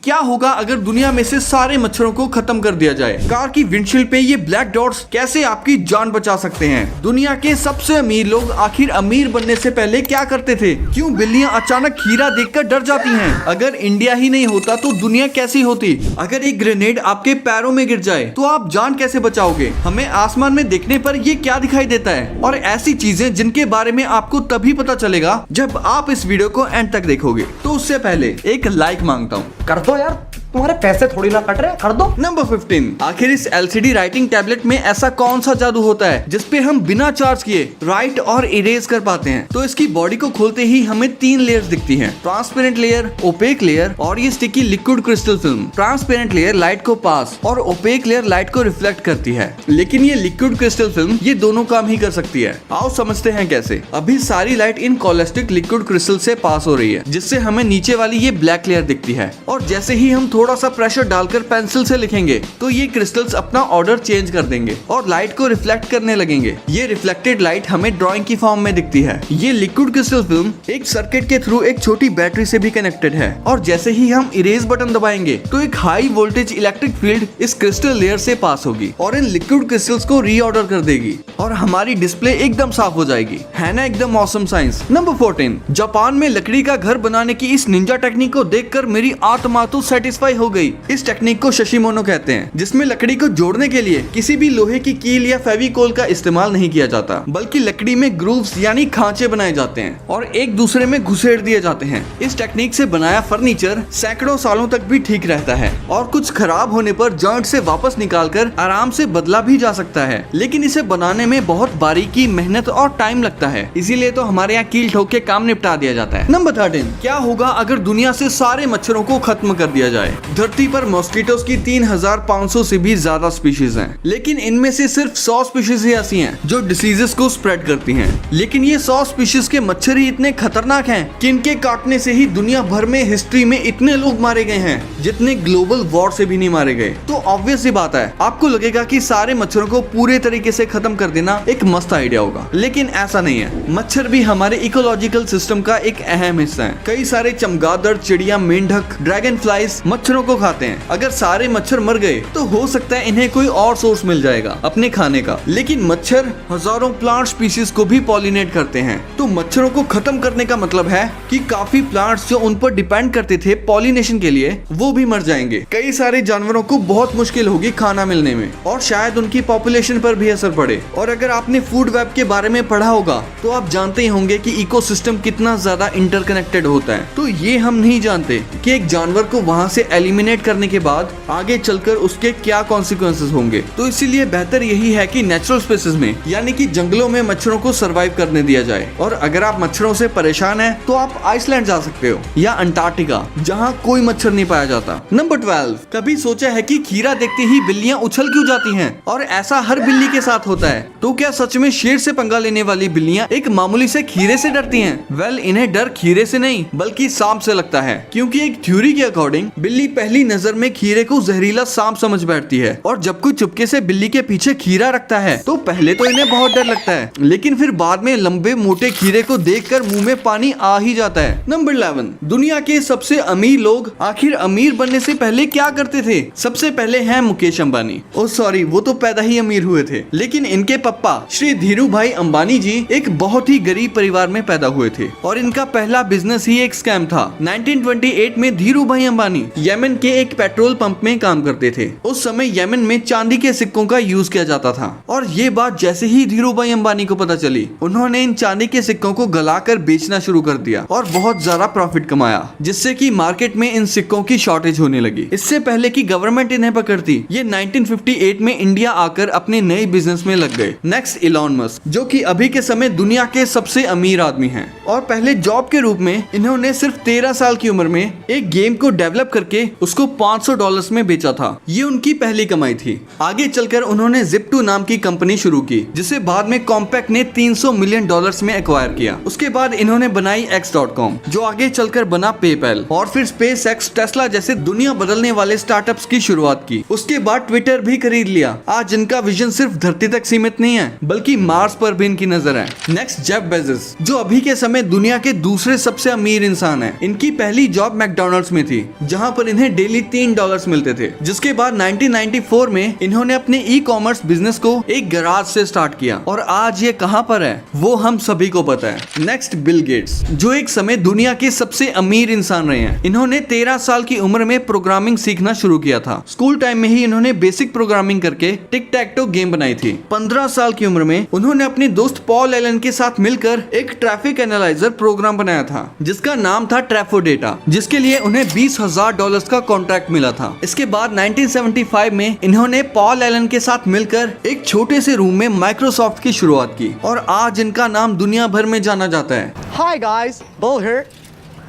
क्या होगा अगर दुनिया में से सारे मच्छरों को खत्म कर दिया जाए? कार की विंडशील्ड पे ये ब्लैक डॉट्स कैसे आपकी जान बचा सकते हैं? दुनिया के सबसे अमीर लोग आखिर अमीर बनने से पहले क्या करते थे? क्यों बिल्लियां अचानक खीरा देखकर डर जाती हैं? अगर इंडिया ही नहीं होता तो दुनिया कैसी होती? अगर एक ग्रेनेड आपके पैरों में गिर जाए तो आप जान कैसे बचाओगे? हमें आसमान में देखने पर ये क्या दिखाई देता है? और ऐसी चीजें जिनके बारे में आपको तभी पता चलेगा जब आप इस वीडियो को एंड तक देखोगे। तो उससे पहले एक लाइक मांगता हूँ। कर दो यार, तुम्हारे पैसे थोड़ी ना कट रहे, कर दो। नंबर 15। आखिर इस LCD राइटिंग टैबलेट में ऐसा कौन सा जादू होता है जिसपे हम बिना चार्ज किए राइट और इरेज कर पाते हैं? तो इसकी बॉडी को खोलते ही हमें 3 लेयर्स दिखती हैं, ट्रांसपेरेंट लेयर, ओपेक लेयर और ये sticky liquid crystal film. Transparent layer light को पास और ओपेक लेयर लाइट को रिफ्लेक्ट करती है, लेकिन ये लिक्विड क्रिस्टल फिल्म ये दोनों काम ही कर सकती है। आओ समझते हैं कैसे। अभी सारी लाइट इन कॉलेस्टिक लिक्विड क्रिस्टल से पास हो रही है, जिससे हमें नीचे वाली ये ब्लैक लेयर दिखती है, और जैसे ही हम थोड़ा सा प्रेशर डालकर पेंसिल से लिखेंगे तो ये क्रिस्टल्स अपना ऑर्डर चेंज कर देंगे और लाइट को रिफ्लेक्ट करने लगेंगे। ये रिफ्लेक्टेड लाइट हमें ड्राइंग की फॉर्म में दिखती है। ये लिक्विड क्रिस्टल फिल्म एक सर्किट के थ्रू एक छोटी बैटरी से भी कनेक्टेड है, और जैसे ही हम इरेज बटन दबाएंगे तो एक हाई वोल्टेज इलेक्ट्रिक फील्ड इस क्रिस्टल लेयर से पास होगी और इन लिक्विड क्रिस्टल्स को रीऑर्डर कर देगी और हमारी डिस्प्ले एकदम साफ हो जाएगी। है ना एकदम ऑसम साइंस। नंबर 14। जापान में लकड़ी का घर बनाने की इस निंजा टेक्निक को देखकर मेरी आत्मा तो सेटिस्फाई हो गई। इस टेक्निक को शशिमोनो कहते हैं, जिसमें लकड़ी को जोड़ने के लिए किसी भी लोहे की कील या फेविकोल का इस्तेमाल नहीं किया जाता, बल्कि लकड़ी में ग्रूव्स यानी खांचे बनाए जाते हैं और एक दूसरे में घुसेड़ दिए जाते हैं। इस टेक्निक से बनाया फर्नीचर सैकड़ों सालों तक भी ठीक रहता है और कुछ खराब होने पर जॉइंट से वापस निकालकर आराम से बदला भी जा सकता है, लेकिन इसे बनाने में बहुत बारीकी, मेहनत और टाइम लगता है, इसीलिए तो हमारे यहाँ कील ठोक के काम निपटा दिया जाता है। नंबर 13। क्या होगा अगर दुनिया से सारे मच्छरों को खत्म कर दिया जाए? धरती पर मॉस्किटोज की 3500 से भी ज्यादा स्पीशीज हैं, लेकिन इनमें से सिर्फ 100 स्पीशीज ही ऐसी हैं जो डिसीजेस को स्प्रेड करती हैं। लेकिन ये 100 स्पीशीज के मच्छर ही इतने खतरनाक हैं कि इनके काटने से ही दुनिया भर में हिस्ट्री में इतने लोग मारे गए हैं जितने ग्लोबल वॉर से भी नहीं मारे गए। तो ऑब्वियस सी बात है, आपको लगेगा कि सारे मच्छरों को पूरे तरीके से खत्म कर देना एक मस्त आइडिया होगा, लेकिन ऐसा नहीं है। मच्छर भी हमारे इकोलॉजिकल सिस्टम का एक अहम हिस्सा है। कई सारे चमगादड़, चिड़िया, मेंढक, ड्रैगन फ्लाइज मच्छरों को खाते हैं। अगर सारे मच्छर मर गए तो हो सकता है इन्हें कोई और सोर्स मिल जाएगा अपने खाने का, लेकिन मच्छर हजारों प्लांट स्पीशीज को भी पॉलिनेट करते हैं। तो मच्छरों को खत्म करने का मतलब है कि काफी प्लांट्स जो उन पर डिपेंड करते थे पॉलिनेशन के लिए, वो भी मर जाएंगे। कई सारे जानवरों को बहुत मुश्किल होगी खाना मिलने में और शायद उनकी पॉपुलेशन पर भी असर पड़े। और अगर आपने फूड वेब के बारे में पढ़ा होगा तो आप जानते ही होंगे कि इकोसिस्टम कितना ज्यादा इंटरकनेक्टेड होता है। तो ये हम नहीं जानते कि एक जानवर को वहां से एलिमिनेट करने के बाद आगे चलकर उसके क्या कॉन्सिक्वेंसेस होंगे। तो इसीलिए बेहतर यही है कि नेचुरल स्पेसेस में यानी कि जंगलों में मच्छरों को सरवाइव करने दिया जाए। और अगर आप मच्छरों से परेशान हैं तो आप आइसलैंड जा सकते हो या अंटार्कटिका, जहां कोई मच्छर नहीं पाया जाता। नंबर 12। कभी सोचा है कि खीरा देखते ही बिल्लियां उछल क्यों जाती हैं? और ऐसा हर बिल्ली के साथ होता है। तो क्या सच में शेर से पंगा लेने वाली बिल्लियां एक मामूली से खीरे से डरती हैं? वेल, इन्हें डर खीरे से नहीं बल्कि सांप से लगता है, क्योंकि एक थ्योरी के अकॉर्डिंग बिल्ली पहली नजर में खीरे को जहरीला सांप समझ बैठती है, और जब कोई चुपके से बिल्ली के पीछे खीरा रखता है तो पहले तो इन्हें बहुत डर लगता है, लेकिन फिर बाद में लंबे मोटे खीरे को देखकर मुंह में पानी आ ही जाता है। नंबर 11। दुनिया के सबसे अमीर लोग आखिर अमीर बनने से पहले क्या करते थे? सबसे पहले हैं मुकेश अंबानी। ओ सॉरी, वो तो पैदा ही अमीर हुए थे, लेकिन इनके पापा श्री धीरू भाई अंबानी जी एक बहुत ही गरीब परिवार में पैदा हुए थे और इनका पहला बिजनेस ही एक स्कैम था। 1928 में धीरू भाई अंबानी येमेन के एक पेट्रोल पंप में काम करते थे। उस समय येमेन में चांदी के सिक्कों का यूज किया जाता था, और ये बात जैसे ही धीरू भाई अंबानी को पता चली, उन्होंने इन चांदी के सिक्कों को गलाकर बेचना शुरू कर दिया और बहुत ज्यादा प्रॉफिट कमाया, जिससे कि मार्केट में इन सिक्कों की शॉर्टेज होने लगी। इससे पहले कि गवर्नमेंट इन्हें पकड़ती, ये 1958 में इंडिया आकर अपने नए बिजनेस में लग गए। नेक्स्ट इलॉन मस्क, जो कि अभी के समय दुनिया के सबसे अमीर आदमी हैं, और पहले जॉब के रूप में इन्होंने सिर्फ 13 साल की उम्र में एक गेम को डेवलप करके उसको $500 में बेचा था। ये उनकी पहली कमाई थी। आगे चलकर उन्होंने Zip2 नाम की कंपनी शुरू की, जिसे बाद में कॉम्पैक्ट ने $300 मिलियन में एक्वायर किया। उसके बाद इन्होंने बनाई X.com, जो आगे चलकर बना PayPal, और फिर SpaceX, टेस्ला जैसे दुनिया बदलने वाले स्टार्टअप्स की शुरुआत की। उसके बाद ट्विटर भी खरीद लिया। आज इनका विजन सिर्फ धरती तक सीमित नहीं है, बल्कि मार्स पर भी इनकी नजर है। नेक्स्ट जेफ बेजोस, जो अभी के समय दुनिया के दूसरे सबसे अमीर इंसान हैं। इनकी पहली जॉब मैकडॉनल्ड्स में थी, जहां पर इन्हें डेली $3 मिलते थे। जिसके बाद 1994 में इन्होंने अपने ई कॉमर्स बिजनेस को एक गैराज से स्टार्ट किया और आज ये कहां पर है वो हम सभी को पता है। नेक्स्ट, बिल गेट्स, जो एक समय दुनिया के सबसे अमीर इंसान रहे हैं। इन्होंने 13 साल की उम्र में प्रोग्रामिंग सीखना शुरू किया था। स्कूल टाइम में ही इन्होंने बेसिक प्रोग्रामिंग करके टिक टैक टो गेम बनाई थी। 15 साल की उम्र में उन्होंने अपने दोस्त पॉल एलन के साथ मिलकर एक ट्रैफिक एनालाइजर प्रोग्राम बनाया था जिसका नाम था ट्रैफोडेटा, जिसके लिए उन्हें $20,000 का कॉन्ट्रैक्ट मिला था। इसके बाद 1975 में इन्होंने पॉल एलन के साथ मिलकर एक छोटे से रूम में माइक्रोसॉफ्ट की शुरुआत की और आज इनका नाम दुनिया भर में जाना जाता है। Hi guys, Bull here.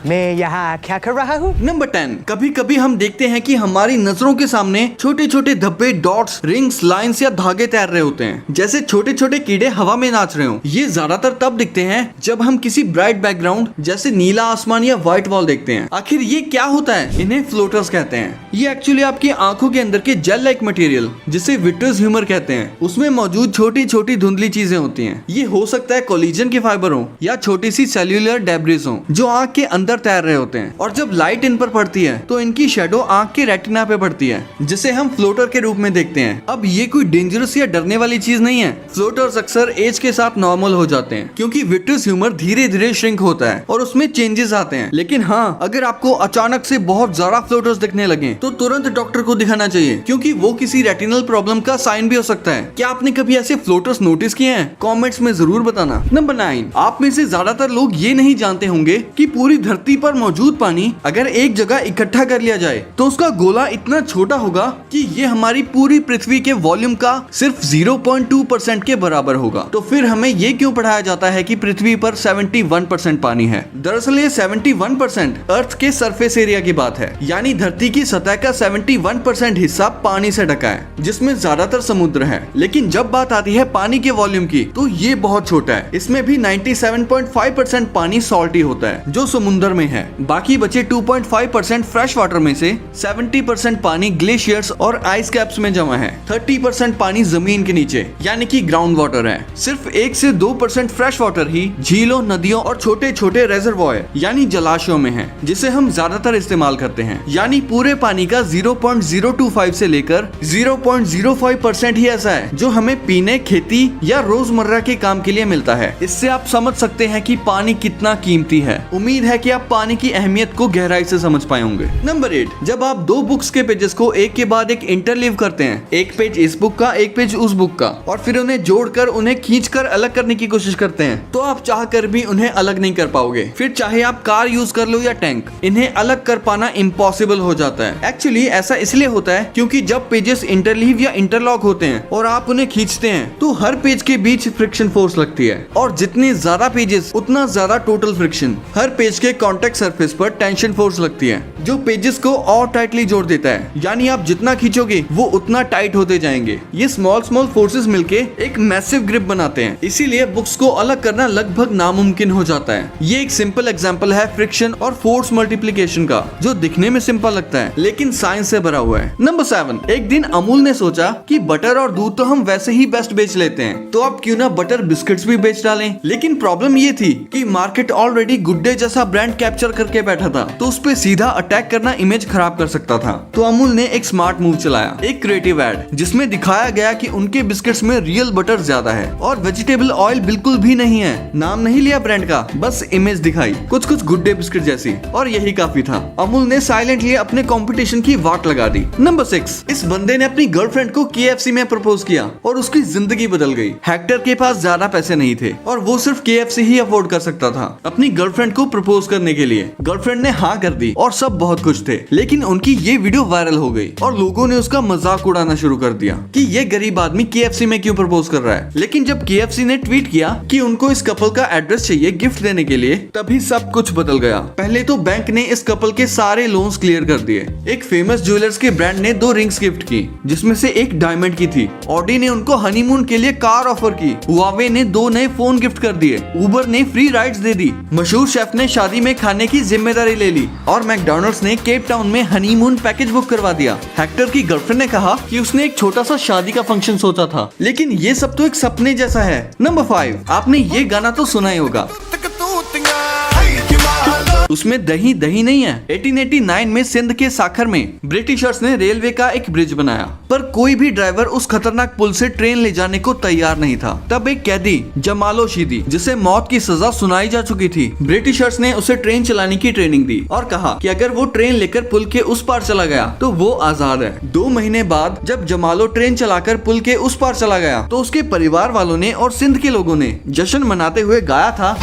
मैं यहाँ क्या कर रहा हूँ? नंबर 10, कभी कभी हम देखते हैं कि हमारी नजरों के सामने छोटे छोटे धब्बे, डॉट्स, रिंग्स, लाइंस या धागे तैर रहे होते हैं, जैसे छोटे छोटे कीड़े हवा में नाच रहे हो। ये ज्यादातर तब दिखते हैं जब हम किसी ब्राइट बैकग्राउंड जैसे नीला आसमान या व्हाइट वॉल देखते हैं। आखिर ये क्या होता है? इन्हें फ्लोटर्स कहते हैं। ये एक्चुअली आपकी आंखों के अंदर के जेल लाइक मटेरियल जिसे विट्रस ह्यूमर कहते हैं, उसमें मौजूद छोटी छोटी धुंधली चीजें होती हैं। ये हो सकता है कोलिजन के फाइबर हो या छोटी सी सेल्यूलर डेब्रिस हो जो आंख के अंदर तैर रहे होते हैं, और जब लाइट इन पर पड़ती है तो इनकी शेडो आंख के रेटिना पे पड़ती है जिसे हम फ्लोटर के रूप में देखते हैं। अब ये कोई डेंजरस या डरने वाली चीज नहीं है। फ्लोटर्स अक्सर एज के साथ नॉर्मल हो जाते हैं क्योंकि विट्रस ह्यूमर धीरे धीरे श्रिंक होता है और उसमें चेंजेस आते हैं। लेकिन हाँ, अगर आपको अचानक से बहुत ज्यादा फ्लोटर्स दिखने लगे तो तुरंत डॉक्टर को दिखाना चाहिए क्योंकि वो किसी रेटिनल प्रॉब्लम का साइन भी हो सकता है। क्या आपने कभी ऐसे फ्लोटर्स नोटिस किए हैं? कमेंट्स में जरूर बताना। नंबर 9, आप में से ज्यादातर लोग ये नहीं जानते होंगे कि पूरी धरती पर मौजूद पानी अगर एक जगह इकट्ठा कर लिया जाए तो उसका गोला इतना छोटा होगा कि ये हमारी पूरी पृथ्वी के वॉल्यूम का सिर्फ 0.2% के बराबर होगा। तो फिर हमें ये क्यों पढ़ाया जाता है कि पृथ्वी पर 71% पानी है? दरअसल ये 71% अर्थ के सरफेस एरिया की बात है, यानी धरती की सतह का 71% हिस्सा पानी से ढका है जिसमें ज्यादातर समुद्र है। लेकिन जब बात आती है पानी के वॉल्यूम की तो ये बहुत छोटा है। इसमें भी 97.5% पानी सॉल्टी होता है जो समुद्र में है। बाकी बचे 2.5% फ्रेश वाटर में से 70% पानी ग्लेशियर्स और आइस कैप्स में जमा है। 30% पानी जमीन के नीचे यानी कि ग्राउंड वाटर है। सिर्फ 1 से 2% फ्रेश वाटर ही झीलों, नदियों और छोटे छोटे रेजर्वॉयर यानी जलाशयों में है जिसे हम ज्यादातर इस्तेमाल करते हैं। यानी पूरे पानी का 0.025 से लेकर 0.05% ही ऐसा है जो हमें पीने, खेती या रोजमर्रा के काम के लिए मिलता है। इससे आप समझ सकते हैं कि पानी कितना कीमती है। उम्मीद है कि आप पानी की अहमियत को गहराई से समझ पाए होंगे। नंबर 8, जब आप दो बुक्स के पेजेस को एक के बाद एक इंटरलीव करते हैं, एक पेज इस बुक का, एक पेज उस बुक का, और फिर उन्हें जोड़कर उन्हें खींचकर अलग करने की कोशिश करते हैं, तो आप चाह कर भी उन्हें अलग नहीं कर पाओगे। फिर चाहे आप कार यूज कर लो या टैंक, इन्हें अलग कर पाना इम्पॉसिबल हो जाता है। एक्चुअली ऐसा इसलिए होता है क्योंकि जब पेजेस इंटरलीव या इंटरलॉक होते हैं और आप उन्हें खींचते हैं तो हर पेज के बीच फ्रिक्शन फोर्स लगती है, और जितने ज्यादा पेजेस उतना ज्यादा टोटल फ्रिक्शन। हर पेज के कॉन्टेक्ट सरफेस पर टेंशन फोर्स लगती है जो पेजेस को और टाइटली जोड़ देता है, यानी आप जितना खींचोगे वो उतना टाइट होते जाएंगे। ये स्मॉल स्मॉल फोर्सेस मिलके एक मैसिव ग्रिप बनाते हैं, इसीलिए बुक्स को अलग करना लगभग नामुमकिन हो जाता है। ये एक सिंपल एग्जांपल है फ्रिक्शन और फोर्स मल्टीप्लिकेशन का, जो दिखने में सिंपल लगता है लेकिन साइंस से भरा हुआ है। नंबर 7, एक दिन अमूल ने सोचा कि बटर और दूध तो हम वैसे ही बेस्ट बेच लेते हैं, तो अब क्यों ना बटर बिस्किट्स भी बेच डालें। लेकिन प्रॉब्लम ये थी कि मार्केट ऑलरेडी गुड डे जैसा ब्रांड कैप्चर करके बैठा था, तो उस पे सीधा अटैक करना इमेज खराब कर सकता था। तो अमूल ने एक स्मार्ट मूव चलाया, एक क्रिएटिव एड जिसमें दिखाया गया कि उनके बिस्किट्स में रियल बटर ज्यादा है और वेजिटेबल ऑयल बिल्कुल भी नहीं है। नाम नहीं लिया ब्रांड का, बस इमेज दिखाई कुछ गुड डे बिस्किट जैसी, और यही काफी था। अमूल ने साइलेंटली अपने कंपटीशन की वाट लगा दी। नंबर 6, इस बंदे ने अपनी गर्लफ्रेंड को KFC में प्रपोज किया और उसकी जिंदगी बदल गई। हेक्टर के पास ज्यादा पैसे नहीं थे और वो सिर्फ KFC ही अफोर्ड कर सकता था। अपनी गर्लफ्रेंड को प्रपोज करने के लिए गर्लफ्रेंड ने हाँ कर दी और सब बहुत खुश थे, लेकिन उनकी ये वीडियो वायरल हो गई और लोगों ने उसका मजाक उड़ाना शुरू कर दिया कि ये गरीब आदमी KFC में क्यों प्रपोज कर रहा है। लेकिन जब KFC ने ट्वीट किया कि उनको इस कपल का एड्रेस चाहिए गिफ्ट देने के लिए, तभी सब कुछ बदल गया। पहले तो बैंक ने इस कपल के सारे लोन्स क्लियर कर दिए। एक फेमस ज्वेलर्स के ब्रांड ने 2 रिंग्स गिफ्ट की जिसमें से एक डायमंड की थी। ऑडी ने उनको हनीमून के लिए कार ऑफर की। हुआवे ने 2 नए फोन गिफ्ट कर दिए। उबर ने फ्री राइड्स दे दी। मशहूर शेफ ने शादी में खाने की जिम्मेदारी ले ली और मैकडॉनल्ड्स ने केप टाउन में हनीमून पैकेज बुक करवा दिया। हेक्टर की गर्लफ्रेंड ने कहा कि उसने एक छोटा सा शादी का फंक्शन सोचा था, लेकिन ये सब तो एक सपने जैसा है। नंबर 5, आपने ये गाना तो सुना ही होगा। उसमें दही दही नहीं है। 1889 में सिंध के साखर में ब्रिटिशर्स ने रेलवे का एक ब्रिज बनाया, पर कोई भी ड्राइवर उस खतरनाक पुल से ट्रेन ले जाने को तैयार नहीं था। तब एक कैदी जमालो शीदी, जिसे मौत की सजा सुनाई जा चुकी थी, ब्रिटिशर्स ने उसे ट्रेन चलाने की ट्रेनिंग दी और कहा कि अगर वो ट्रेन लेकर पुल के उस पार चला गया तो वो आजाद है। 2 महीने बाद जब जमालो ट्रेन चलाकर पुल के उस पार चला गया तो उसके परिवार वालों ने और सिंध के लोगों ने जश्न मनाते हुए गाया था।